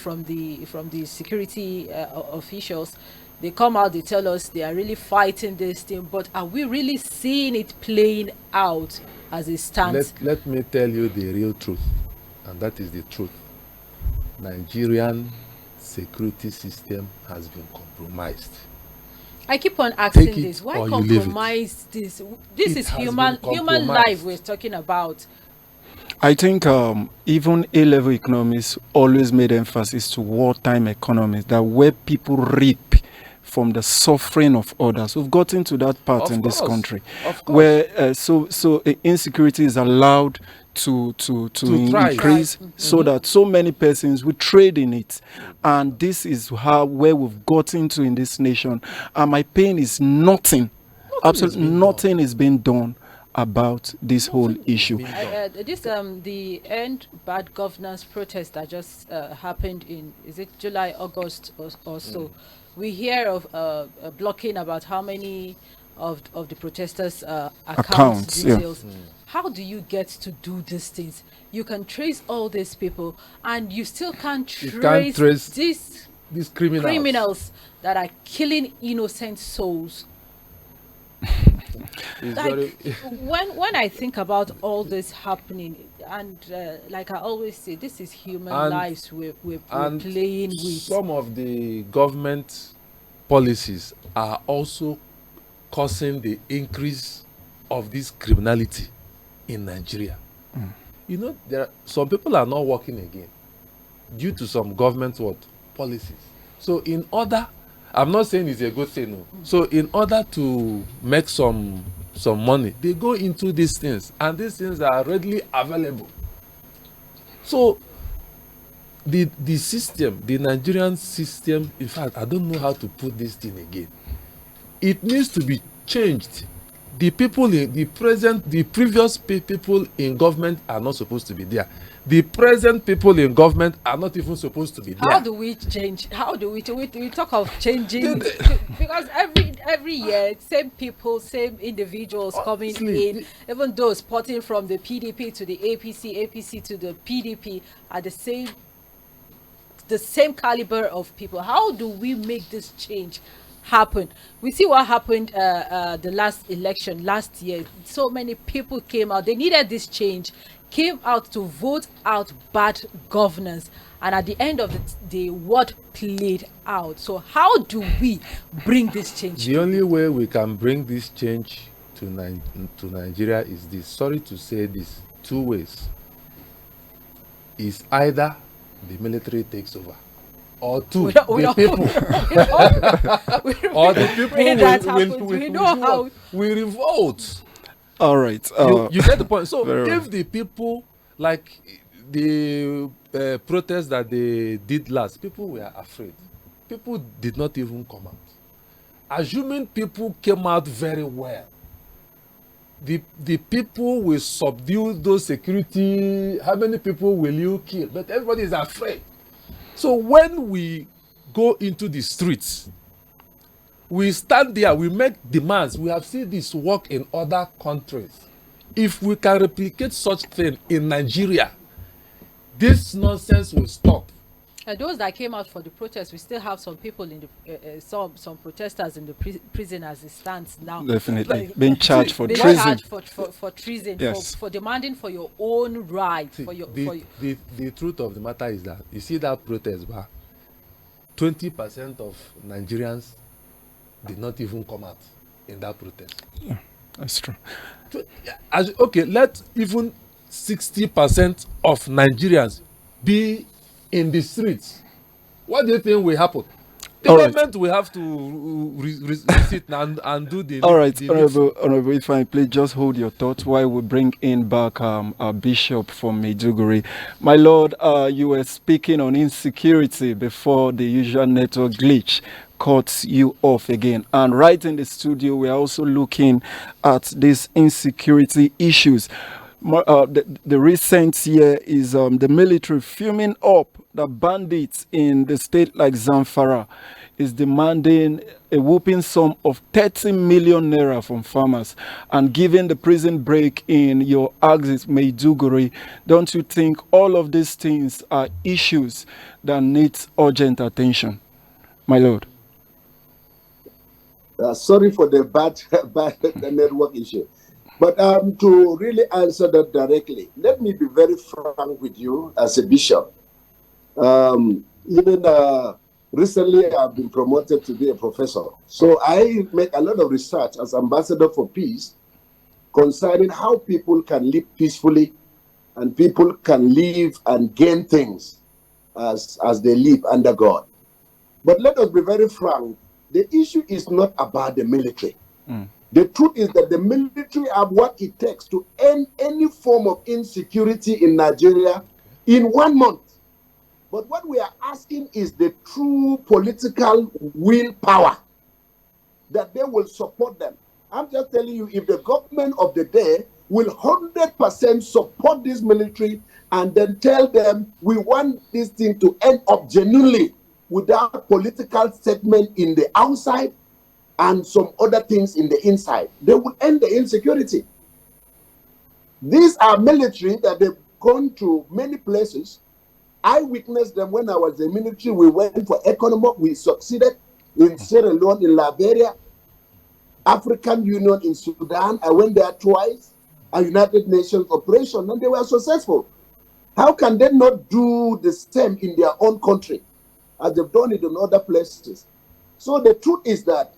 security officials, they come out, they tell us they are really fighting this thing, but are we really seeing it playing out as it stands? Let me tell you the real truth, and that is the truth. Nigerian security system has been compromised. I keep on asking this. Why compromise this? This is human life we're talking about. I think even A-level economists always made emphasis to wartime economies, that where people reap from the suffering of others. We've gotten to that part in this country, where so insecurity is allowed to increase, so that so many persons will trade in it, and this is where we've gotten to in this nation. And my pain is nothing, absolutely nothing is being done about this whole issue. The end bad governance protest that just happened in, is it July, August or so? We hear of blocking about how many of the protesters' accounts details how do you get to do these things? You can trace all these people, and you still can't trace these criminals that are killing innocent souls. Like, when I think about all this happening, and like I always say, this is human lives we're playing with. Some of the government policies are also causing the increase of this criminality in Nigeria. You know, there are some people are not working again due to some government policies. So in order, I'm not saying it's a good thing, no. So in order to make some money, they go into these things, and these things are readily available. So the system, the Nigerian system, in fact, I don't know how to put this thing again. It needs to be changed. The people in the previous people in government are not supposed to be there. The present people in government are not even supposed to be there. How do we change? How do we talk of changing? Because every year, same people, same individuals coming in, even those porting from the PDP to the APC to the PDP are the same caliber of people. How do we make this change happen? We see what happened the last election last year. So many people came out. They needed this change, came out to vote out bad governance, and at the end of the day, what played out? So how do we bring this change? The only way we can bring this change to Nigeria is this. Sorry to say this, two ways. Is either the military takes over, or two, the people will revolt. All right. You get the point. So if the people, like the protest that they did last, people were afraid. People did not even come out. Assuming people came out very well, the people will subdue those security. How many people will you kill? But everybody is afraid. So when we go into the streets, we stand there, we make demands. We have seen this work in other countries. If we can replicate such thing in Nigeria, this nonsense will stop. And those that came out for the protest, we still have some people in the some protesters in the prison as it stands now. Definitely being charged for treason. For treason, yes. for demanding for your own right. The truth of the matter is that you see that protest, 20% of Nigerians did not even come out in that protest. Yeah, that's true. Okay, let even 60% of Nigerians be in the streets. What do you think will happen? The government will have to sit and do the. All right, Honorable, if I please just hold your thoughts while we bring in back our bishop from Maiduguri. My lord, you were speaking on insecurity before the usual network glitch cuts you off again. And right in the studio, we are also looking at these insecurity issues. The recent year is the military fuming up that bandits in the state like Zamfara is demanding a whooping sum of 30 million naira from farmers, and given the prison break in your axis Maiduguri, don't you think all of these things are issues that need urgent attention, my lord? Sorry for the bad network issue. But to really answer that directly, let me be very frank with you as a bishop. Recently, I've been promoted to be a professor. So I make a lot of research as ambassador for peace concerning how people can live peacefully and people can live and gain things as they live under God. But let us be very frank. The issue is not about the military. The truth is that the military have what it takes to end any form of insecurity in Nigeria in 1 month. But what we are asking is the true political willpower that they will support them. I'm just telling you, if the government of the day will 100% support this military and then tell them we want this thing to end up genuinely without political statement in the outside and some other things in the inside, they will end the insecurity. These are military that they've gone to many places. I witnessed them when I was in the military. We went for economic. We succeeded in Sierra Leone, in Liberia, African Union in Sudan. I went there twice, a United Nations operation, and they were successful. How can they not do the same in their own country as they've done it in other places? So the truth is that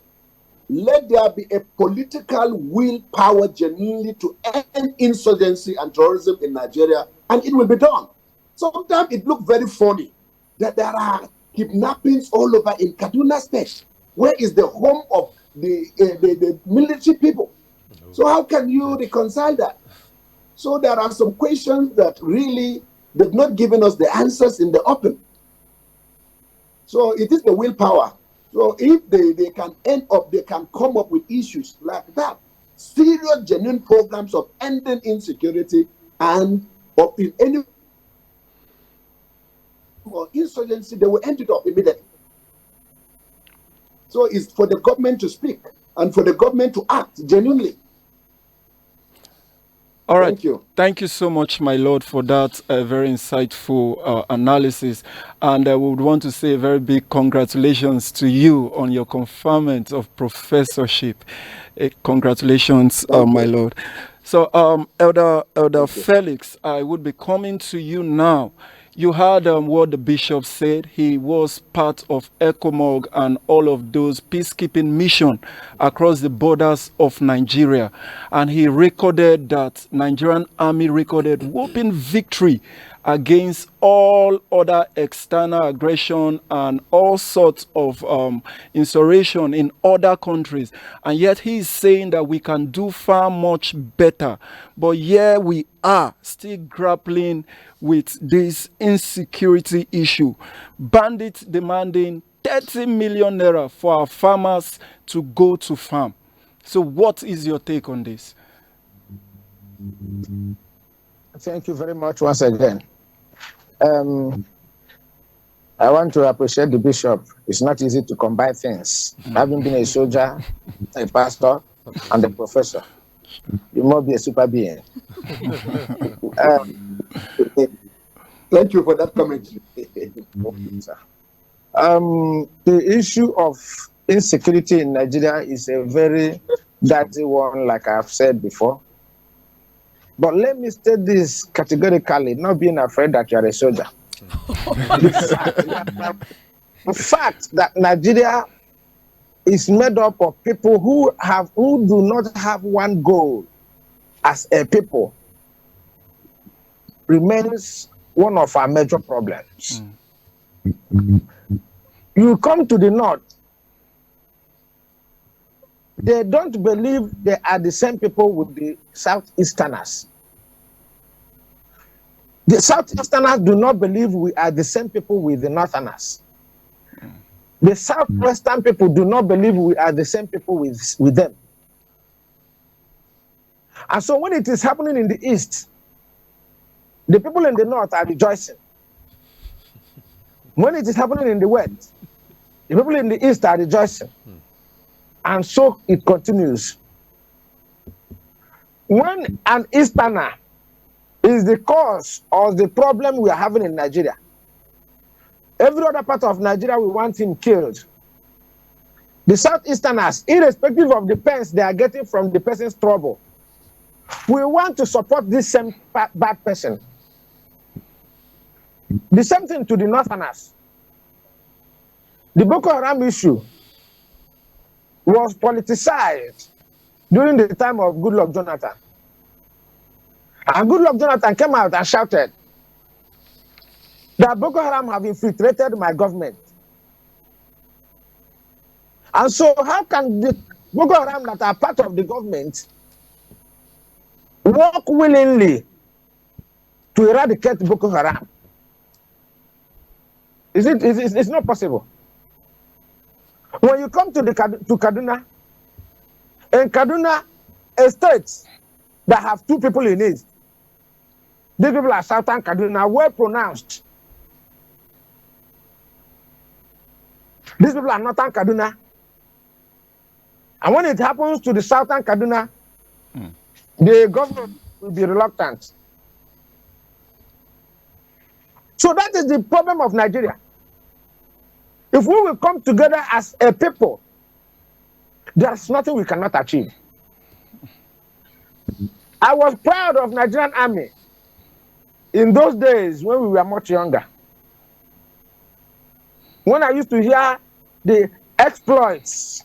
let there be a political willpower genuinely to end insurgency and terrorism in Nigeria, and it will be done. Sometimes it looks very funny that there are kidnappings all over in Kaduna State, where is the home of the military people. So how can you reconcile that? So there are some questions that really they've not given us the answers in the open. So it is the willpower. So if they can end up, they can come up with issues like that, serious, genuine programs of ending insecurity and of in any or insurgency, they will end it up immediately. So it's for the government to speak and for the government to act genuinely. All right. Thank you. Thank you so much, my Lord, for that very insightful analysis. And I would want to say a very big congratulations to you on your conferment of professorship. Congratulations, my Lord. So, Elder Felix, I would be coming to you now. You heard what the bishop said. He was part of ECOMOG and all of those peacekeeping mission across the borders of Nigeria. And he recorded that Nigerian army recorded whooping victory against all other external aggression and all sorts of insurrection in other countries. And yet he is saying that we can do far much better. But here we are still grappling with this insecurity issue. Bandits demanding 30 million naira for our farmers to go to farm. So what is your take on this? Thank you very much once again. I want to appreciate the bishop. It's not easy to combine things. Having been a soldier, a pastor, and a professor, you must be a super being. Thank you for that comment. The issue of insecurity in Nigeria is a very dirty one, like I've said before. But let me state this categorically, not being afraid that you are a soldier. The fact that Nigeria is made up of people who do not have one goal as a people remains one of our major problems. You come to the north, they don't believe they are the same people with the Southeasterners. The Southeasterners do not believe we are the same people with the Northerners. The Southwestern people do not believe we are the same people with them. And so when it is happening in the East, the people in the North are rejoicing. When it is happening in the West, the people in the East are rejoicing. And so it continues. When an Easterner is the cause of the problem we are having in Nigeria, every other part of Nigeria, we want him killed. The Southeasterners, irrespective of the pence they are getting from the person's trouble, we want to support this same bad person. The same thing to the Northerners. The Boko Haram issue was politicized during the time of Goodluck Jonathan. And Goodluck Jonathan came out and shouted that Boko Haram have infiltrated my government. And so how can the Boko Haram that are part of the government work willingly to eradicate Boko Haram? It's not possible. When you come to Kaduna, in Kaduna, a state that have two people in it, these people are Southern Kaduna, well pronounced. These people are Northern Kaduna. And when it happens to the Southern Kaduna, the governor will be reluctant. So that is the problem of Nigeria. If we will come together as a people, there's nothing we cannot achieve. I was proud of Nigerian Army in those days when we were much younger. When I used to hear the exploits,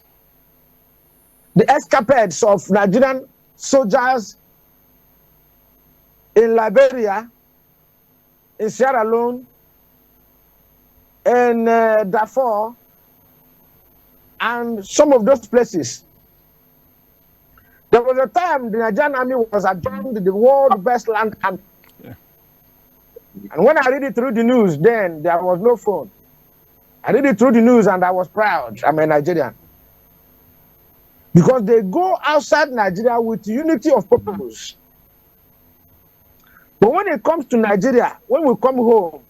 the escapades of Nigerian soldiers in Liberia, in Sierra Leone, in Darfur, and some of those places. There was a time the Nigerian Army was adjourned the world's best land army. Yeah. And when I read it through the news, then there was no phone. I read it through the news and I was proud. I'm a Nigerian. Because they go outside Nigeria with unity of purpose. But when it comes to Nigeria, when we come home,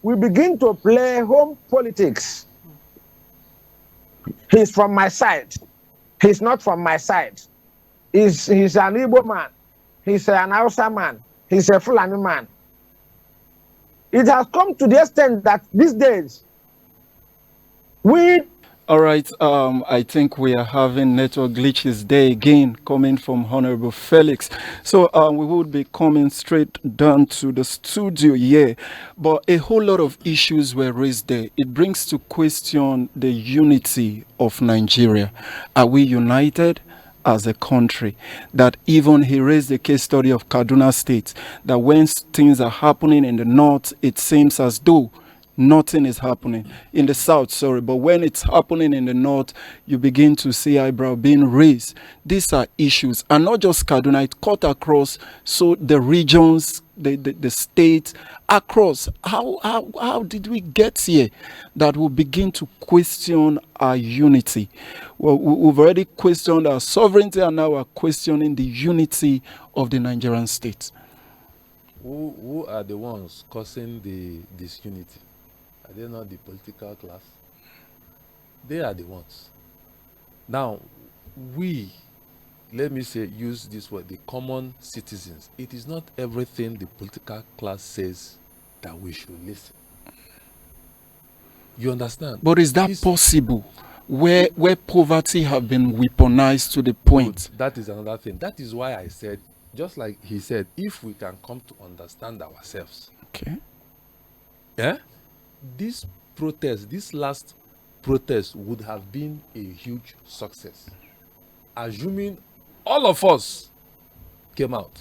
we begin to play home politics. He's from my side. He's not from my side. He's an Igbo man. He's an Hausa man. He's a Fulani man. It has come to the extent that these days, all right, I think we are having network glitches there again, coming from Honorable Felix. So we would be coming straight down to the studio here, but a whole lot of issues were raised there. It brings to question the unity of Nigeria. Are we united as a country? That even he raised the case study of Kaduna State, that when things are happening in the north, it seems as though nothing is happening in the south, but when it's happening in the north, you begin to see eyebrow being raised. These are issues, and not just Kaduna, it cut across, so the regions, the states across. How did we get here that we begin to question our unity? Well, we've already questioned our sovereignty, and now we're questioning the unity of the Nigerian state. Who are the ones causing the disunity? Are they not the political class? They are the ones. Now, let me say, use this word, the common citizens. It is not everything the political class says that we should listen. You understand? But is that possible? Where poverty have been weaponized to the point? That is another thing. That is why I said, just like he said, if we can come to understand ourselves. Okay. Yeah? This last protest would have been a huge success, assuming all of us came out.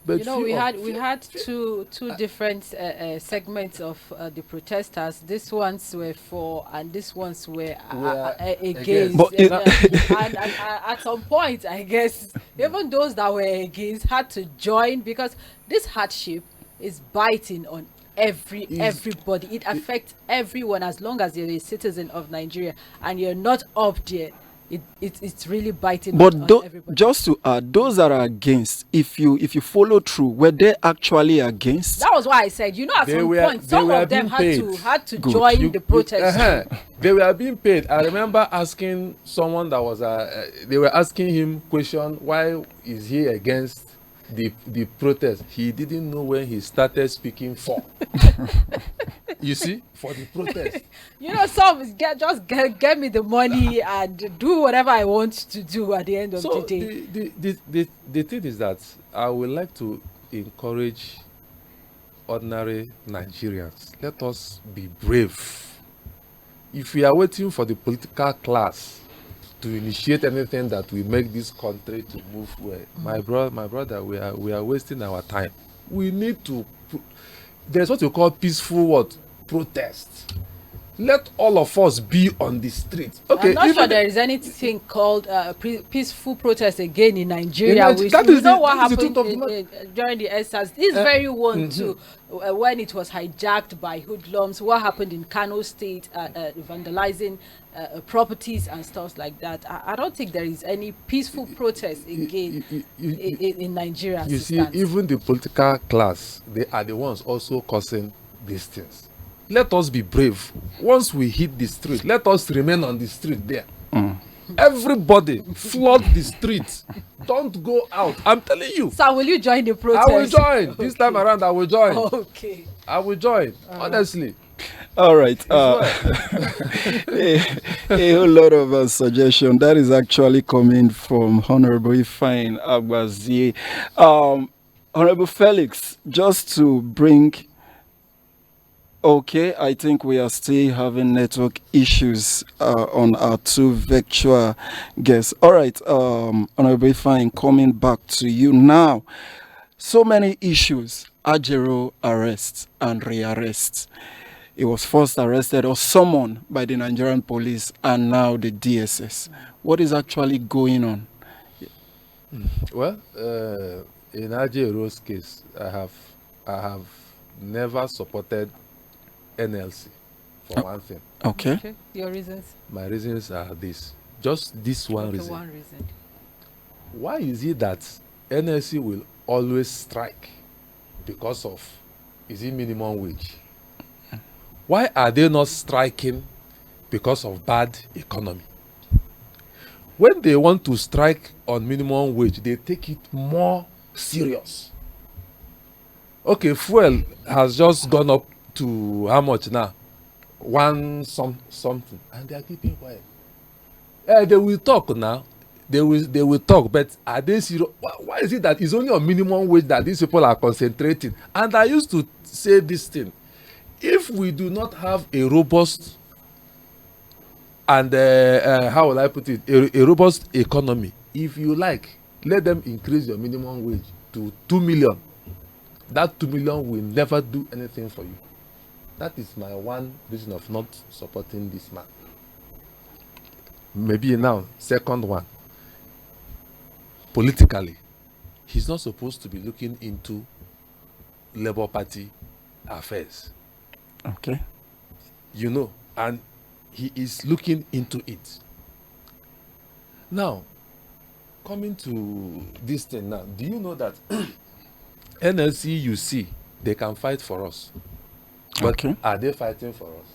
But we had two different segments of the protesters. These ones were for, and these ones were against. But and at some point, I guess, even those that were against had to join, because this hardship is biting on everybody. It affects everyone. As long as you're a citizen of Nigeria and you're not up there, it's really biting on everybody. Just to add, those that are against, if you follow through, were they actually against? That was why I said, at some point, some of them had to join the protest. They were being paid. I remember asking someone that was they were asking him question, why is he against the protest? He didn't know when he started speaking for. You see, for the protest. Some get me the money and do whatever I want to do at the end of the day. The thing is that I would like to encourage ordinary Nigerians. Let us be brave. If we are waiting for the political class to initiate anything that will make this country to move well, my brother, we are wasting our time. We need to. There's what you call peaceful protest. Let all of us be on the street. Okay. I'm not sure there is anything called peaceful protest again in Nigeria. What happened during the ESAs. This very one too, when it was hijacked by hoodlums. What happened in Kano State, vandalizing properties and stuff like that. I don't think there is any peaceful protest again in Nigeria. You see, even the political class, they are the ones also causing these things. Let us be brave. Once we hit the street, let us remain on the street there. Everybody flood the streets. Don't go out. I'm telling you. So will you join the protest? I will join. This time around, I will join. Okay. I will join. Honestly. All right. A whole lot of suggestion that is actually coming from Honorable Ifeanyi Agbazie. Honorable Felix, just to bring. Okay, I think we are still having network issues on our two virtual guests. All right, Honorable Ifeanyi, coming back to you now. So many issues: Ajero arrests and rearrests. He was first arrested or summoned by the Nigerian police and now the DSS. What is actually going on? Well, in Ajero's case, I have never supported NLC for one thing. Okay. Your reasons? My reasons are this. Just this one reason. One reason. Why is it that NLC will always strike because of, is it minimum wage? Why are they not striking because of bad economy? When they want to strike on minimum wage, they take it more serious. Okay, fuel has just gone up to how much now? Something, and they are keeping quiet. They will talk now. They will talk, but are they serious? Why is it that it's only on minimum wage that these people are concentrating? And I used to say this thing: if we do not have a robust and how will I put it, a robust economy, if you like, let them increase your minimum wage to 2 million. That 2 million will never do anything for you. That is my one reason of not supporting this man. Maybe now, second one. Politically, he's not supposed to be looking into Labour Party affairs. Okay. You know, and he is looking into it. Now, coming to this thing now, do you know that NLC, you see, they can fight for us. But okay. Are they fighting for us?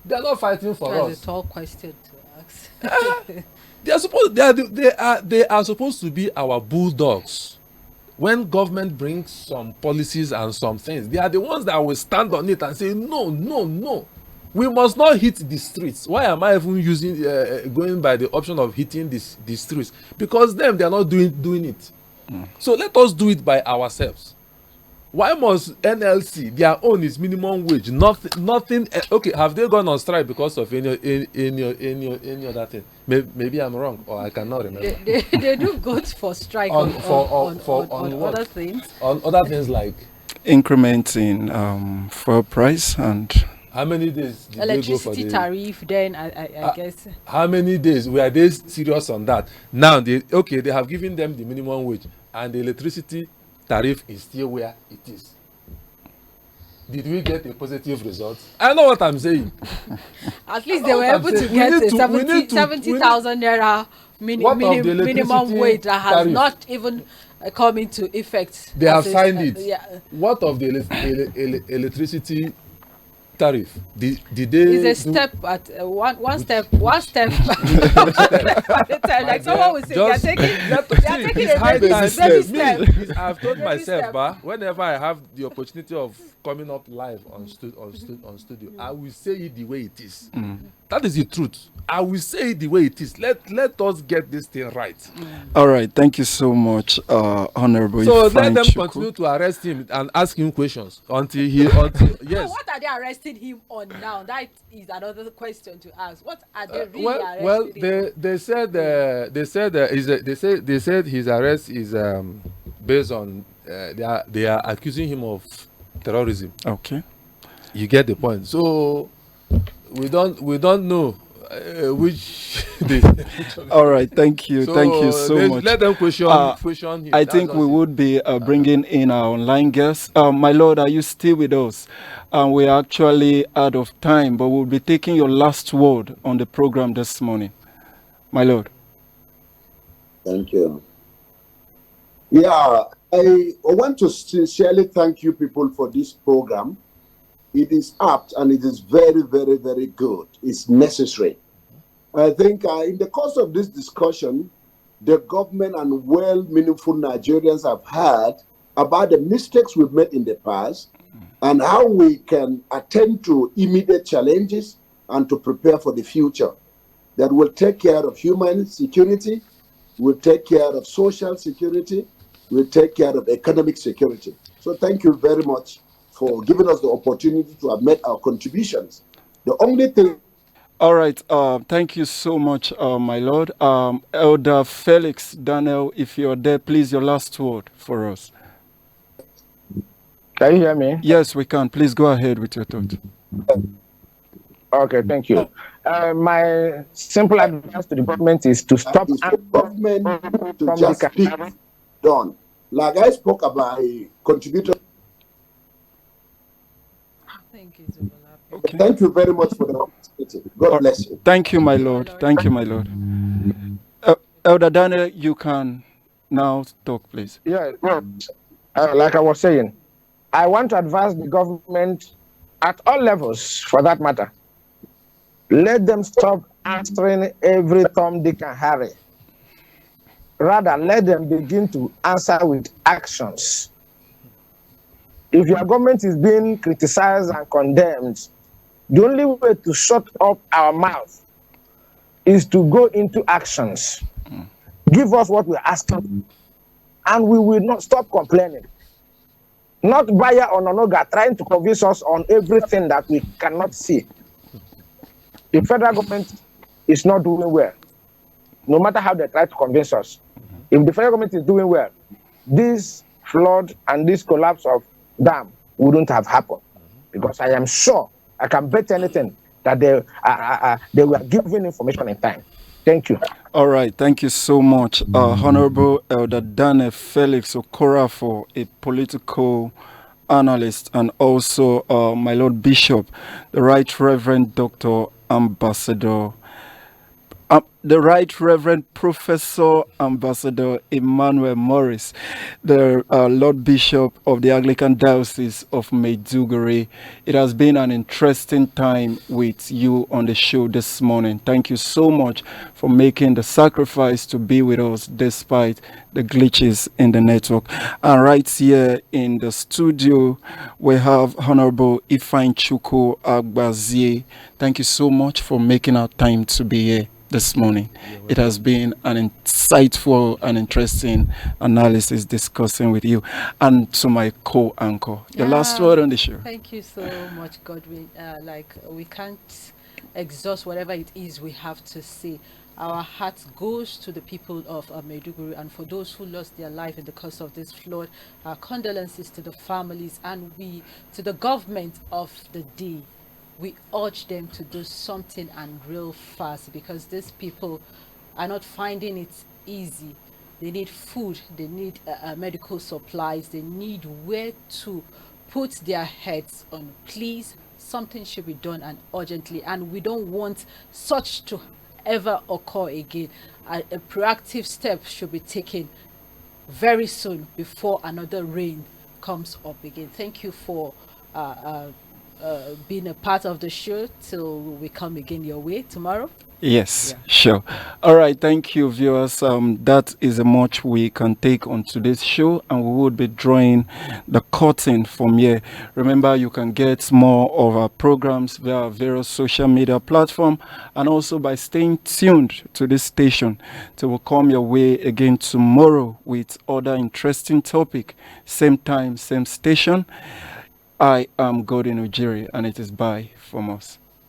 They are not fighting for us. That's a tall question to ask. They are supposed to be our bulldogs. When government brings some policies and some things, they are the ones that will stand on it and say, no. We must not hit the streets. Why am I even going by the option of hitting the streets? Because they are not doing it. So let us do it by ourselves. Why must NLC, their own is minimum wage, nothing? Okay, have they gone on strike because of any other thing? Maybe I'm wrong, or I cannot remember. They do go for strike on other things. On other things like increment in fuel price and how many days did electricity tariff? Then I guess how many days were they serious on that? Now they have given them the minimum wage, and the electricity tariff is still where it is. Did we get a positive result? I know what I'm saying. At least they were able to get a 70,000 naira minimum wage that has tariff. Not even come into effect. They have signed it. Yeah. What of the electricity tariff? Did they? It's a step at one step at a time. Like someone will say, they're taking a baby step. I've told myself, whenever I have the opportunity of coming up live on studio, I will say it the way it is. That is the truth. I will say it the way it is. Let us get this thing right. All right, thank you so much, Honorable. So let them continue to arrest him and ask him questions until yes. What are they arresting him on now? That is another question to ask. What are they really arresting him? They said his arrest is based on they are accusing him of terrorism. Okay, you get the point. So we don't know which. All right, thank you so much. Let them question him. I think we would be bringing in our online guests. My lord, are you still with us? We are actually out of time, but we'll be taking your last word on the program this morning, my lord. Thank you. Yeah, I want to sincerely thank you people for this program. It is apt and it is very, very, very good. It's necessary. I think in the course of this discussion, the government and well-meaningful Nigerians have heard about the mistakes we've made in the past and how we can attend to immediate challenges and to prepare for the future that will take care of human security, will take care of social security, will take care of economic security. So thank you very much for giving us the opportunity to have made our contributions. The only thing. All right. Thank you so much, my lord. Elder Felix Daniel, if you're there, please, your last word for us. Can you hear me? Yes, we can. Please go ahead with your thought. Okay, thank you. My simple advice to the government is to stop the government to just speak. Done. Like I spoke about a contributor. Thank you, okay. Thank you very much for the opportunity. God bless you. Thank you, my lord. Thank you, my lord. Elder Daniel, you can now talk, please. Yeah, like I was saying, I want to advise the government at all levels, for that matter. Let them stop answering every Tom, Dick, and Harry. Rather, let them begin to answer with actions. If your government is being criticized and condemned, the only way to shut up our mouth is to go into actions. Give us what we're asking, and we will not stop complaining. Not via or Ononoga trying to convince us on everything that we cannot see. The federal government is not doing well, no matter how they try to convince us. If the federal government is doing well, this flood and this collapse of dam wouldn't have happened. Because I am sure, I can bet anything, that they were given information in time. Thank you. All right. Thank you so much, Honorable Elder Daniel Felix Okorafor, a political analyst, and also my Lord Bishop, the Right Reverend Dr. Ambassador, the Right Reverend Professor Ambassador Emmanuel Morris, the Lord Bishop of the Anglican Diocese of Maiduguri. It has been an interesting time with you on the show this morning. Thank you so much for making the sacrifice to be with us despite the glitches in the network. And right here in the studio, we have Honorable Ifeanyi Chukwu Agbazie. Thank you so much for making our time to be here this morning. It has been an insightful and interesting analysis discussing with you, and to my co-anchor. Your last word on the show. Thank you so much, Godwin. We can't exhaust whatever it is we have to say. Our heart goes to the people of Maiduguri, and for those who lost their life in the course of this flood, our condolences to the families, and to the government of the day. We urge them to do something and real fast, because these people are not finding it easy. They need food, they need medical supplies, they need where to put their heads on. Please, something should be done, and urgently, and we don't want such to ever occur again. A proactive step should be taken very soon before another rain comes up again. Thank you for being a part of the show till we come again your way tomorrow. Yes, sure. All right, thank you, viewers. That is a much we can take on today's show, and we would be drawing the curtain from here. Remember, you can get more of our programs via various social media platforms, and also by staying tuned to this station. So we'll come your way again tomorrow with other interesting topic. Same time, same station. I am Godin Ujiri, and it is bye from us.